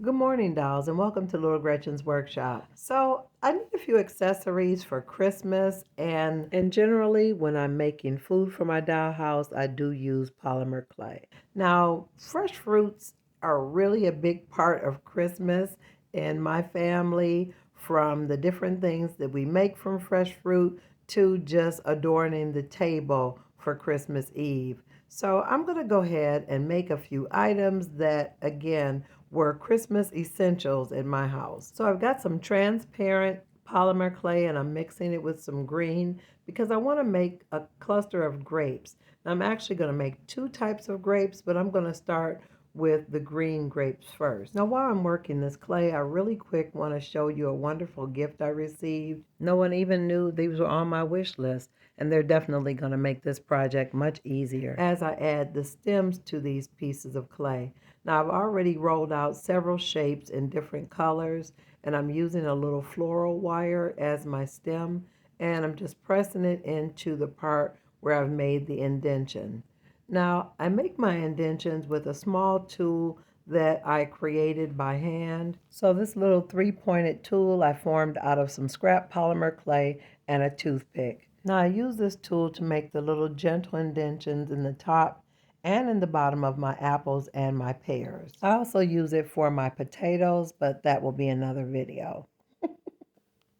Good morning, dolls, and welcome to Little Gretchen's workshop. So, I need a few accessories for Christmas, and generally, when I'm making food for my dollhouse, I do use polymer clay. Now, fresh fruits are really a big part of Christmas in my family, from the different things that we make from fresh fruit to just adorning the table for Christmas Eve. So, I'm going to go ahead and make a few items that, again, were Christmas essentials in my house. So I've got some transparent polymer clay and I'm mixing it with some green because I want to make a cluster of grapes. Now, I'm actually going to make two types of grapes, but I'm going to start with the green grapes first. Now, while I'm working this clay, I really quick want to show you a wonderful gift I received. No one even knew these were on my wish list, and they're definitely going to make this project much easier as I add the stems to these pieces of clay. Now, I've already rolled out several shapes in different colors, and I'm using a little floral wire as my stem, and I'm just pressing it into the part where I've made the indentation. Now, I make my indentions with a small tool that I created by hand. So this little three-pointed tool I formed out of some scrap polymer clay and a toothpick. Now, I use this tool to make the little gentle indentions in the top and in the bottom of my apples and my pears. I also use it for my potatoes, but that will be another video.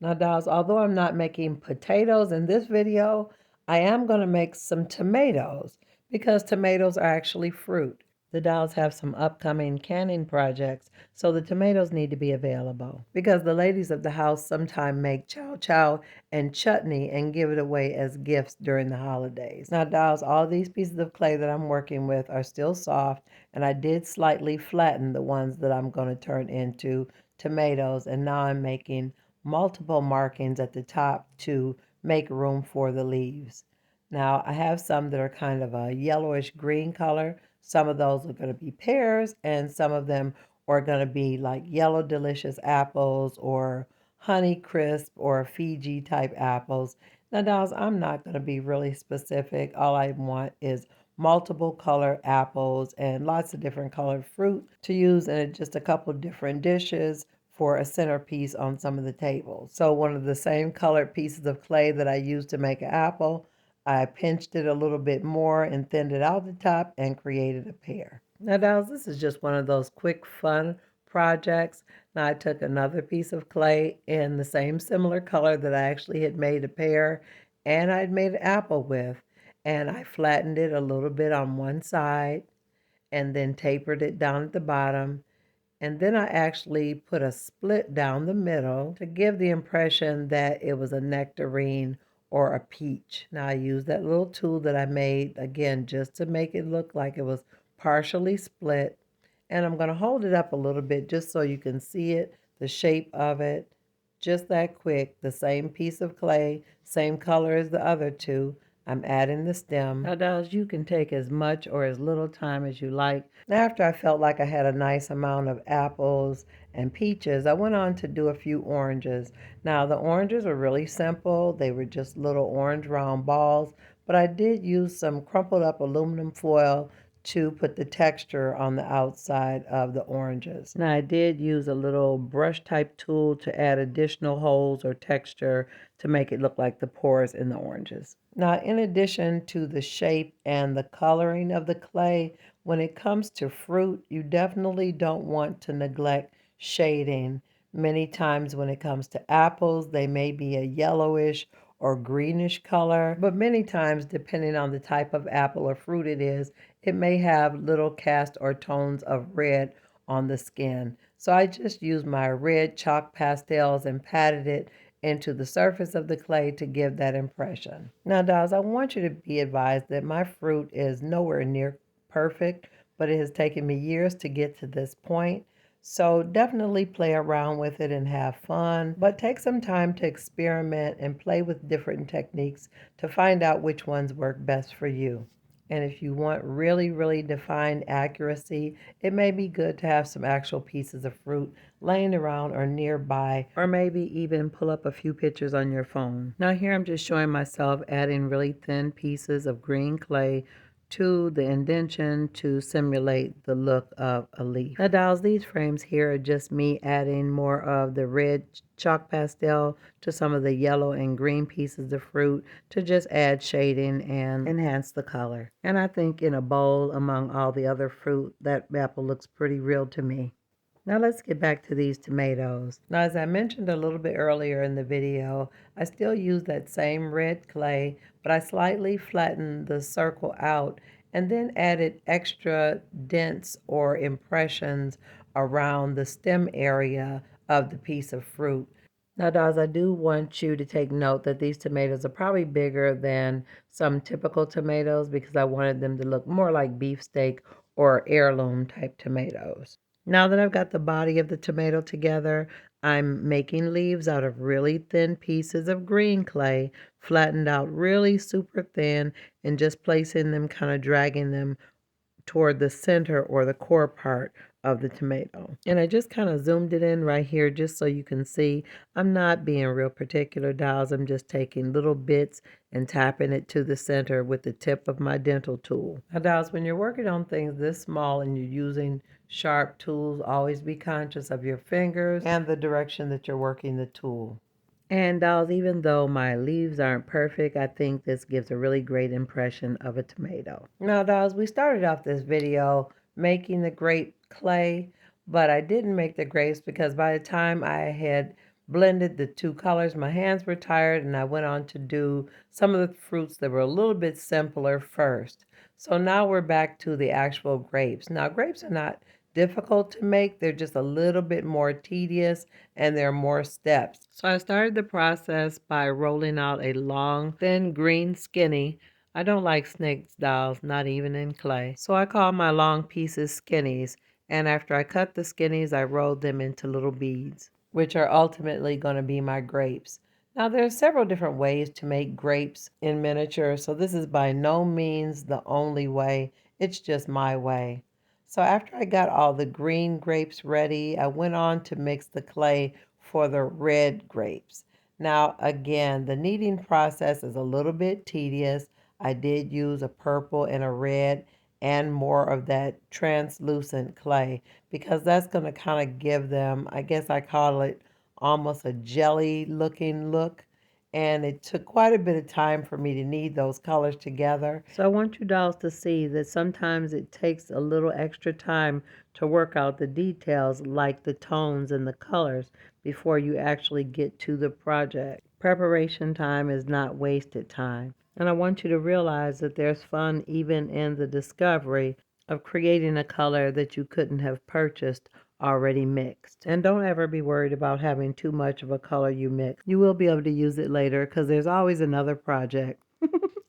Now, dolls, although I'm not making potatoes in this video, I am going to make some tomatoes because tomatoes are actually fruit. The dolls have some upcoming canning projects, so the tomatoes need to be available because the ladies of the house sometimes make chow chow and chutney and give it away as gifts during the holidays. Now, dolls, all these pieces of clay that I'm working with are still soft, and I did slightly flatten the ones that I'm going to turn into tomatoes, and now I'm making multiple markings at the top to make room for the leaves. Now, I have some that are kind of a yellowish green color. Some of those are going to be pears, and some of them are going to be like yellow delicious apples or honey crisp or Fiji type apples. Now, dolls, I'm not going to be really specific. All I want is multiple color apples and lots of different colored fruit to use in just a couple different dishes for a centerpiece on some of the tables. So one of the same colored pieces of clay that I used to make an apple, I pinched it a little bit more and thinned it out the top and created a pear. Now, dolls, this is just one of those quick, fun projects. Now, I took another piece of clay in the same similar color that I actually had made a pear and I'd made an apple with, and I flattened it a little bit on one side and then tapered it down at the bottom, and then I actually put a split down the middle to give the impression that it was a nectarine or a peach. Now I used that little tool that I made, again, just to make it look like it was partially split. And I'm going to hold it up a little bit just so you can see it, the shape of it, just that quick. The same piece of clay, same color as the other two. I'm adding the stem. Now, dolls, you can take as much or as little time as you like. After I felt like I had a nice amount of apples and peaches, I went on to do a few oranges. Now, the oranges were really simple. They were just little orange round balls, but I did use some crumpled up aluminum foil to put the texture on the outside of the oranges. Now, I did use a little brush type tool to add additional holes or texture to make it look like the pores in the oranges. Now, in addition to the shape and the coloring of the clay, when it comes to fruit, you definitely don't want to neglect shading. Many times when it comes to apples, they may be a yellowish or greenish color, but many times, depending on the type of apple or fruit it is, it may have little cast or tones of red on the skin. So I just used my red chalk pastels and patted it into the surface of the clay to give that impression. Now, dolls, I want you to be advised that my fruit is nowhere near perfect, but it has taken me years to get to this point. So definitely play around with it and have fun, but take some time to experiment and play with different techniques to find out which ones work best for you. And if you want really, really defined accuracy, it may be good to have some actual pieces of fruit laying around or nearby, or maybe even pull up a few pictures on your phone. Now here I'm just showing myself adding really thin pieces of green clay to the indentation to simulate the look of a leaf. Now, dolls, these frames here are just me adding more of the red chalk pastel to some of the yellow and green pieces of fruit to just add shading and enhance the color. And I think in a bowl among all the other fruit, that apple looks pretty real to me. Now let's get back to these tomatoes. Now, as I mentioned a little bit earlier in the video, I still use that same red clay, but I slightly flattened the circle out and then added extra dents or impressions around the stem area of the piece of fruit. Now, dolls, I do want you to take note that these tomatoes are probably bigger than some typical tomatoes because I wanted them to look more like beefsteak or heirloom type tomatoes. Now that I've got the body of the tomato together, I'm making leaves out of really thin pieces of green clay, flattened out really super thin, and just placing them, kind of dragging them toward the center or the core part of the tomato. And I just kind of zoomed it in right here just so you can see. I'm not being real particular, dolls. I'm just taking little bits and tapping it to the center with the tip of my dental tool. Now, dolls, when you're working on things this small and you're using sharp tools, always be conscious of your fingers and the direction that you're working the tool. And dolls, even though my leaves aren't perfect, I think this gives a really great impression of a tomato. Now, dolls, we started off this video making the grape clay, but I didn't make the grapes because by the time I had blended the two colors, my hands were tired and I went on to do some of the fruits that were a little bit simpler first. So now we're back to the actual grapes. Now, grapes are not difficult to make. They're just a little bit more tedious and there are more steps. So I started the process by rolling out a long, thin green skinny. I don't like snakes, dolls, not even in clay. So I call my long pieces skinnies. And after I cut the skinnies, I rolled them into little beads, which are ultimately going to be my grapes. Now, there are several different ways to make grapes in miniature, so this is by no means the only way. It's just my way. So after I got all the green grapes ready, I went on to mix the clay for the red grapes. Now, again, the kneading process is a little bit tedious. I did use a purple and a red and more of that translucent clay because that's going to kind of give them, I guess I call it almost a jelly looking look. And it took quite a bit of time for me to knead those colors together. So I want you dolls to see that sometimes it takes a little extra time to work out the details like the tones and the colors before you actually get to the project. Preparation time is not wasted time. And I want you to realize that there's fun even in the discovery of creating a color that you couldn't have purchased already mixed. And don't ever be worried about having too much of a color you mix. You will be able to use it later because there's always another project.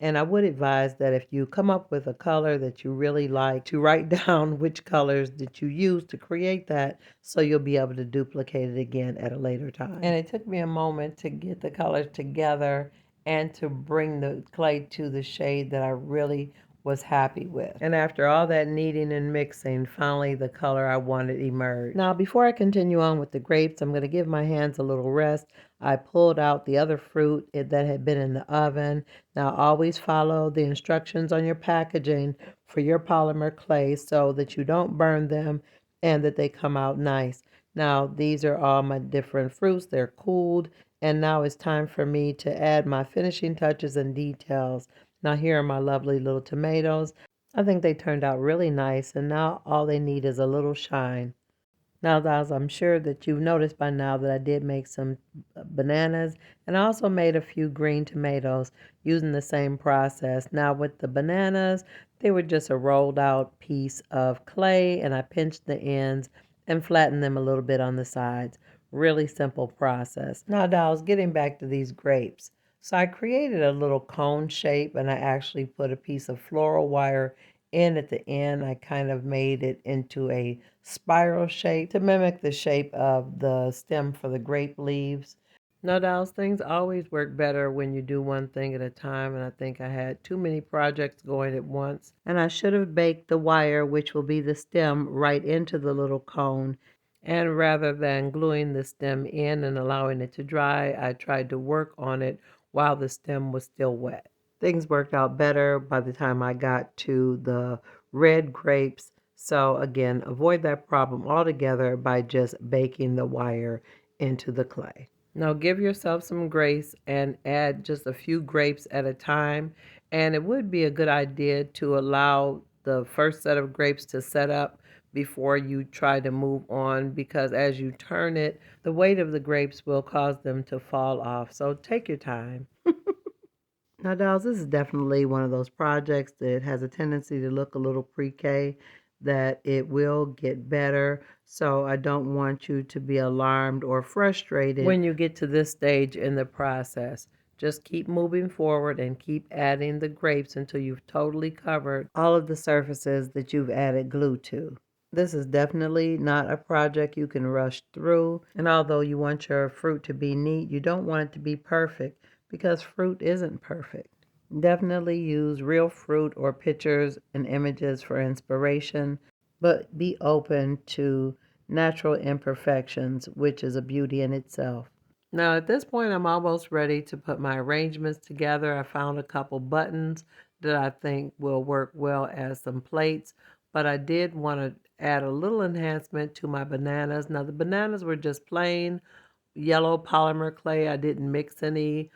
And I would advise that if you come up with a color that you really like, to write down which colors that you use to create that so you'll be able to duplicate it again at a later time. And it took me a moment to get the colors together and to bring the clay to the shade that I really was happy with. And after all that kneading and mixing, finally the color I wanted emerged. Now, before I continue on with the grapes, I'm going to give my hands a little rest. I pulled out the other fruit that had been in the oven. Now, always follow the instructions on your packaging for your polymer clay so that you don't burn them and that they come out nice. Now, these are all my different fruits. They're cooled. And now it's time for me to add my finishing touches and details. Now here are my lovely little tomatoes. I think they turned out really nice, and now all they need is a little shine. Now, guys, I'm sure that you've noticed by now that I did make some bananas, and I also made a few green tomatoes using the same process. Now, with the bananas, they were just a rolled out piece of clay, and I pinched the ends and flattened them a little bit on the sides. Really simple process. Now, dolls, getting back to these grapes. So I created a little cone shape, and I actually put a piece of floral wire in at the end. I kind of made it into a spiral shape to mimic the shape of the stem for the grape leaves. No, dolls, things always work better when you do one thing at a time, and I think I had too many projects going at once. And I should have baked the wire, which will be the stem, right into the little cone. And rather than gluing the stem in and allowing it to dry, I tried to work on it while the stem was still wet. Things worked out better by the time I got to the red grapes. So again, avoid that problem altogether by just baking the wire into the clay. Now give yourself some grace and add just a few grapes at a time. And it would be a good idea to allow the first set of grapes to set up before you try to move on, because as you turn it, the weight of the grapes will cause them to fall off. So take your time. Now, dolls, this is definitely one of those projects that has a tendency to look a little pre-K, that it will get better. So I don't want you to be alarmed or frustrated when you get to this stage in the process. Just keep moving forward and keep adding the grapes until you've totally covered all of the surfaces that you've added glue to. This is definitely not a project you can rush through. And although you want your fruit to be neat, you don't want it to be perfect, because fruit isn't perfect. Definitely use real fruit or pictures and images for inspiration, but be open to natural imperfections, which is a beauty in itself. Now, at this point, I'm almost ready to put my arrangements together. I found a couple buttons that I think will work well as some plates, but I did want to add a little enhancement to my bananas. Now, the bananas were just plain yellow polymer clay. I didn't mix any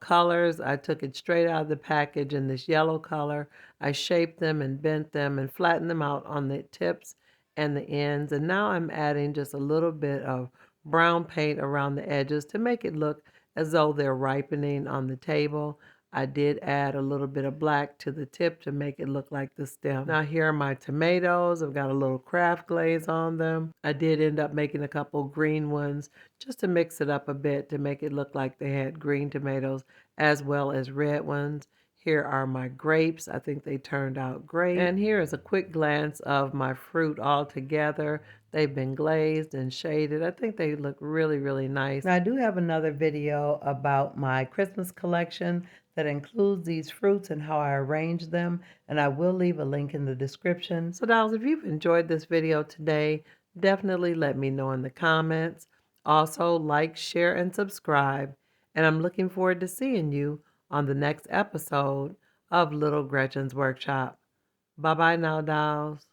colors. I took it straight out of the package in this yellow color. I shaped them and bent them and flattened them out on the tips and the ends. And now I'm adding just a little bit of brown paint around the edges to make it look as though they're ripening on the table. I did add a little bit of black to the tip to make it look like the stem. Now here are my tomatoes. I've got a little craft glaze on them. I did end up making a couple green ones just to mix it up a bit to make it look like they had green tomatoes as well as red ones. Here are my grapes. I think they turned out great. And here is a quick glance of my fruit all together. They've been glazed and shaded. I think they look really, really nice. Now, I do have another video about my Christmas collection that includes these fruits and how I arrange them, and I will leave a link in the description. So, dolls, if you've enjoyed this video today, definitely let me know in the comments. Also, like, share, and subscribe. And I'm looking forward to seeing you on the next episode of Little Gretchen's Workshop. Bye-bye now, dolls.